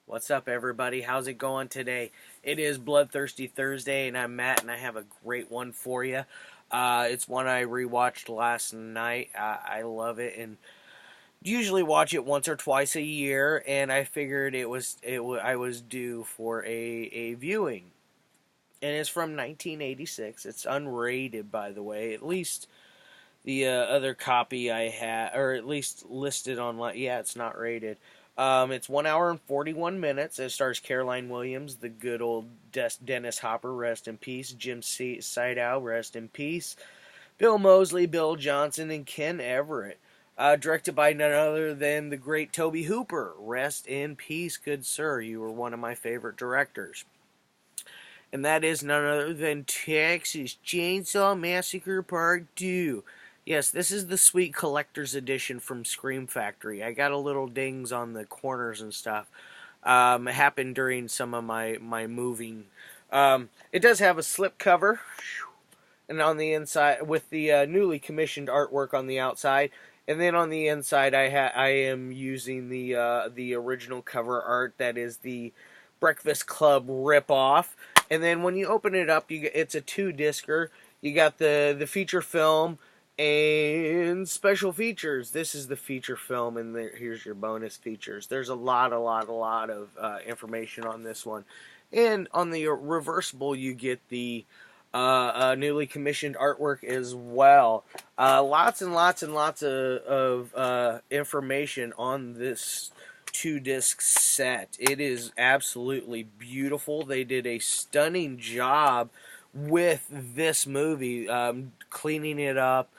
What's up, everybody? How's it going today? It is Bloodthirsty Thursday, and I'm Matt, and I have a great one for you. It's one I rewatched last night. I love it, and usually watch it once or twice a year. And I figured I was due for a viewing, and it's from 1986. It's unrated, by the way. At least the other copy I had, or at least listed online. Yeah, it's not rated. It's 1 hour and 41 minutes. It stars Caroline Williams, the good old Dennis Hopper, rest in peace. Jim Siedow, rest in peace. Bill Moseley, Bill Johnson, and Ken Everett. Directed by none other than the great Tobe Hooper. Rest in peace, good sir. You were one of my favorite directors. And that is none other than Texas Chainsaw Massacre Part 2. Yes, this is the sweet collector's edition from Scream Factory. I got a little dings on the corners and stuff. It happened during some of my moving. It does have a slip cover, and on the inside, with the newly commissioned artwork on the outside. And then on the inside, I am using the original cover art that is the Breakfast Club ripoff. And then when you open it up, it's a 2-discer. You got the feature film and special features. This is the feature film, and here's your bonus features. There's a lot of information on this one. And on the reversible, you get the newly commissioned artwork as well. Lots and lots of information on this 2-disc set. It is absolutely beautiful. They did a stunning job with this movie, cleaning it up,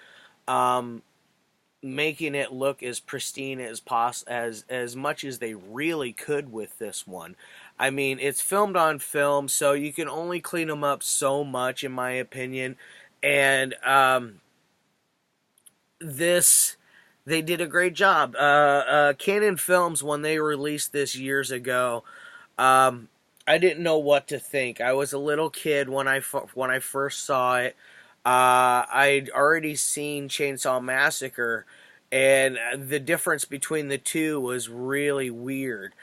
making it look as pristine as much as they really could with this one. I mean, it's filmed on film, so you can only clean them up so much, in my opinion. And they did a great job. Canon Films, when they released this years ago, I didn't know what to think. I was a little kid when I first saw it. I'd already seen Chainsaw Massacre, and the difference between the two was really weird.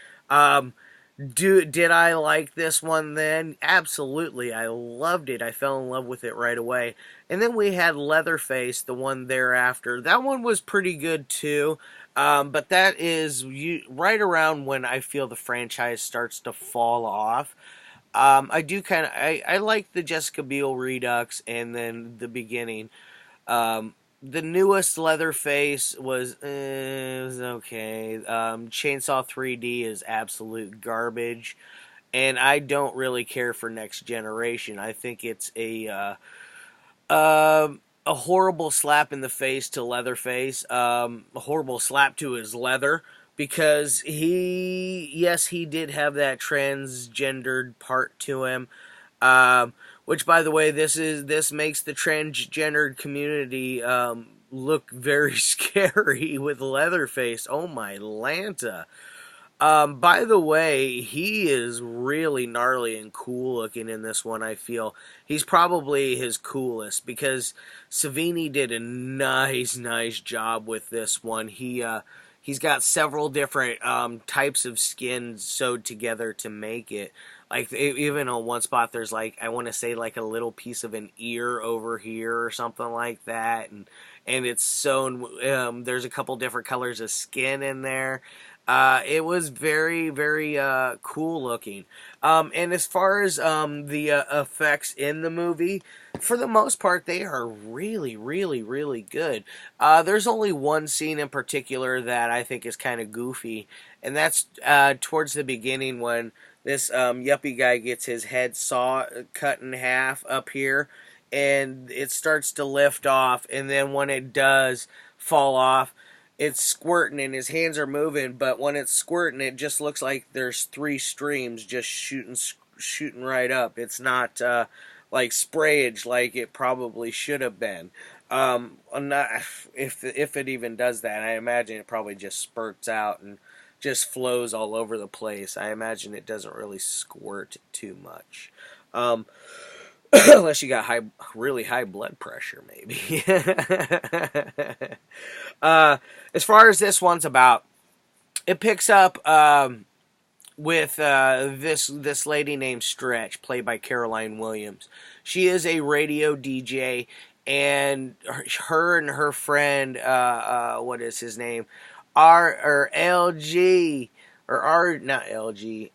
Did I like this one then? Absolutely. I loved it. I fell in love with it right away. And then we had Leatherface, the one thereafter. That one was pretty good too. But that is right around when I feel the franchise starts to fall off. I like the Jessica Biel Redux and then the beginning. The newest Leatherface was okay. Chainsaw 3D is absolute garbage, and I don't really care for Next Generation. I think it's a horrible slap in the face to Leatherface, a horrible slap to his leather, because he did have that transgendered part to him. Which, by the way, this makes the transgendered community look very scary with Leatherface. Oh my Lanta. By the way, he is really gnarly and cool looking in this one, I feel. He's probably his coolest, because Savini did a nice job with this one. He's got several different types of skin sewed together to make it. Like, even on one spot, there's I want to say a little piece of an ear over here or something like that. And it's sewn, there's a couple different colors of skin in there. It was very cool looking. And as far as the effects in the movie, for the most part, they are really good. There's only one scene in particular that I think is kind of goofy, and that's towards the beginning when this yuppie guy gets his head cut in half up here, and it starts to lift off, and then when it does fall off, it's squirting and his hands are moving, but when it's squirting, it just looks like there's 3 streams just shooting right up. It's not like sprayage like it probably should have been. If it even does that, I imagine it probably just spurts out and just flows all over the place. I imagine it doesn't really squirt too much. Unless you got really high blood pressure, maybe. As far as this one's about, it picks up with this lady named Stretch, played by Caroline Williams. She is a radio DJ, and her and her friend, what is his name, R or LG or R, not LG.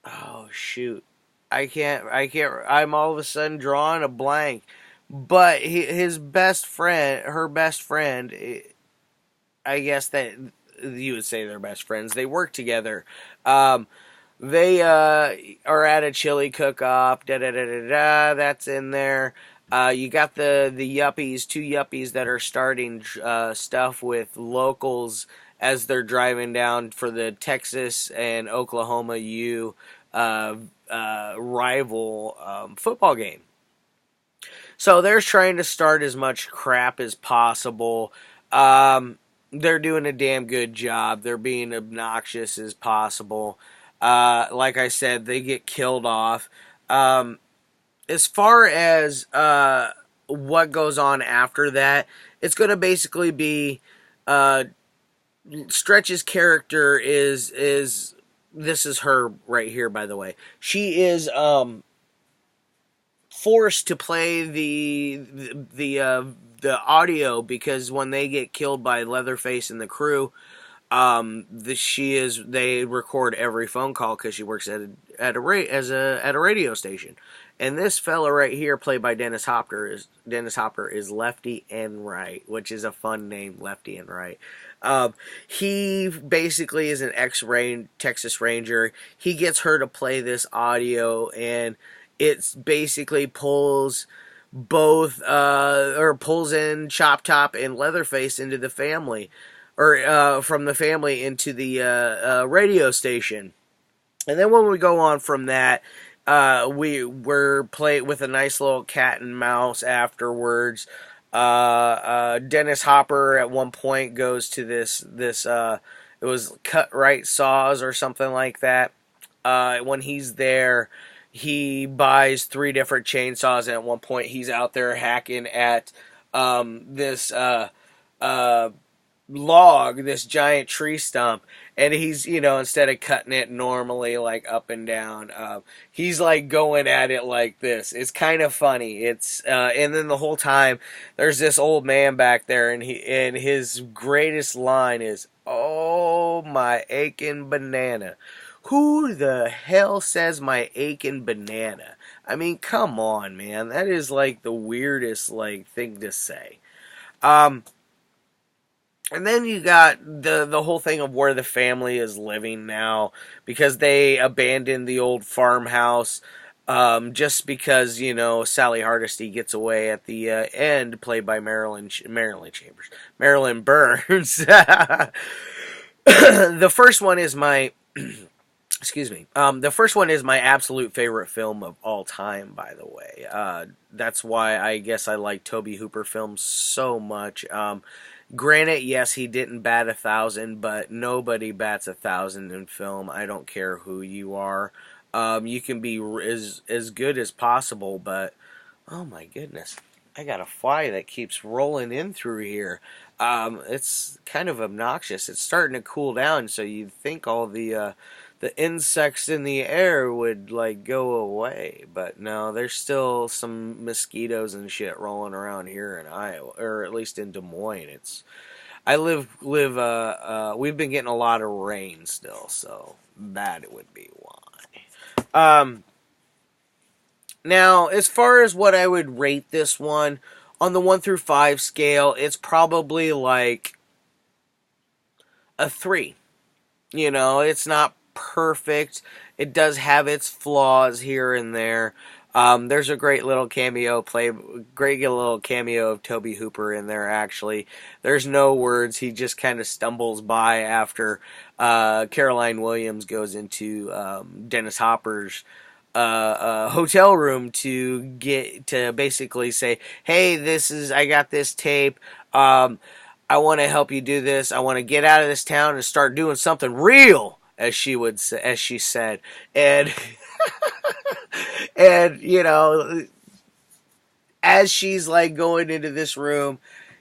Oh shoot, I'm all of a sudden drawing a blank. But his best friend, her best friend, I guess that you would say they're best friends. They work together. They are at a chili cook-off. Da da da da da. That's in there. You got the yuppies, two yuppies that are starting stuff with locals as they're driving down for the Texas and Oklahoma U rival football game. So they're trying to start as much crap as possible. They're doing a damn good job. They're being obnoxious as possible. Like I said, they get killed off. As far as what goes on after that, it's going to basically be Stretch's character is this is her right here, by the way. She is forced to play the audio, because when they get killed by Leatherface and the crew, they record every phone call because she works at a radio station. And this fella right here, played by Dennis Hopper, is Lefty and Right, which is a fun name, Lefty and Right. He basically is an Texas Ranger. He gets her to play this audio, and it's basically pulls in Chop Top and Leatherface into the family, or from the family into the radio station. And then when we go on from that, we're playing with a nice little cat and mouse afterwards. Dennis Hopper at one point goes to this it was Cut Right Saws or something like that. When he's there, he buys 3 different chainsaws, and at one point he's out there hacking at this log, this giant tree stump, and he's, instead of cutting it normally like up and down, he's like going at it like this. It's kind of funny. It's and then the whole time there's this old man back there, and his greatest line is, "Oh, my aching banana." Who the hell says my aching banana? I mean, come on, man. That is like the weirdest thing to say. And then you got the whole thing of where the family is living now, because they abandoned the old farmhouse, just because, Sally Hardesty gets away at the end, played by Marilyn Burns. The first one is my excuse me. The first one is my absolute favorite film of all time, by the way. That's why I guess I like Tobe Hooper films so much. Granted, yes, he didn't bat 1,000, but nobody bats 1,000 in film. I don't care who you are. You can be as good as possible, but oh my goodness, I got a fly that keeps rolling in through here. It's kind of obnoxious. It's starting to cool down, so you'd think all the insects in the air would go away, but no, there's still some mosquitoes and shit rolling around here in Iowa, or at least in Des Moines. We've been getting a lot of rain still, so that would be why. Now, as far as what I would rate this one, on the 1 through 5 scale, it's probably like a 3. It's not perfect. It does have its flaws here and there. There's a great little cameo of Tobe Hooper in there, actually. There's no words. He just kind of stumbles by after Caroline Williams goes into Dennis Hopper's hotel room to basically say, "Hey, I got this tape. I want to help you do this. I want to get out of this town and start doing something real," as she said. And and as she's going into this room,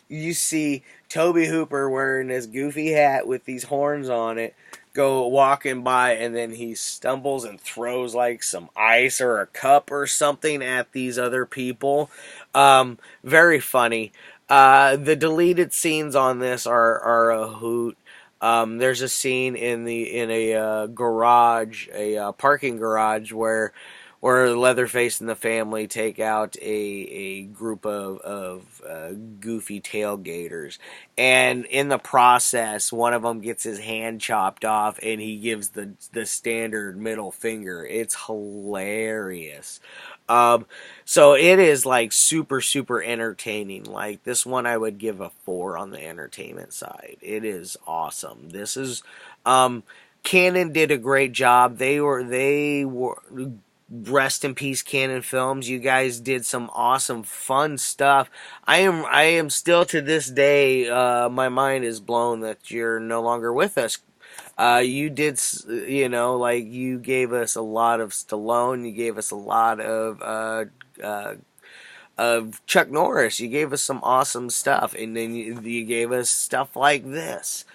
you see Tobe Hooper wearing this goofy hat with these horns on it, go walking by, and then he stumbles and throws like some ice or a cup or something at these other people. Very funny. The deleted scenes on this are a hoot. There's a scene in a garage, a parking garage, where Leatherface and the family take out a group of goofy tailgaters, and in the process, one of them gets his hand chopped off, and he gives the standard middle finger. It's hilarious. Um, so it is like super entertaining. Like this one, I would give a 4 on the entertainment side. It is awesome. This is, Canon did a great job. They were rest in peace, Canon Films. You guys did some awesome fun stuff. I am still to this day, my mind is blown that you're no longer with us. You did, like you gave us a lot of Stallone. You gave us a lot of Chuck Norris. You gave us some awesome stuff, and then you gave us stuff like this.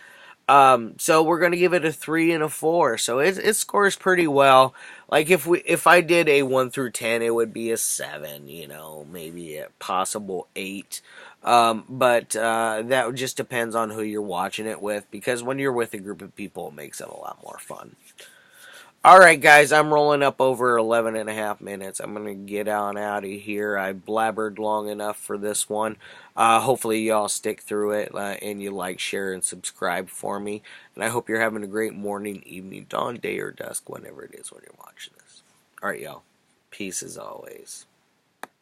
So we're gonna give it a 3 and a 4. So it scores pretty well. Like if I did a 1 through 10, it would be a 7. Maybe a possible 8. But that just depends on who you're watching it with. Because when you're with a group of people, it makes it a lot more fun. Alright guys, I'm rolling up over 11 and a half minutes. I'm going to get on out of here. I blabbered long enough for this one. Hopefully y'all stick through it and you like, share, and subscribe for me. And I hope you're having a great morning, evening, dawn, day, or dusk, whenever it is when you're watching this. Alright y'all, peace as always.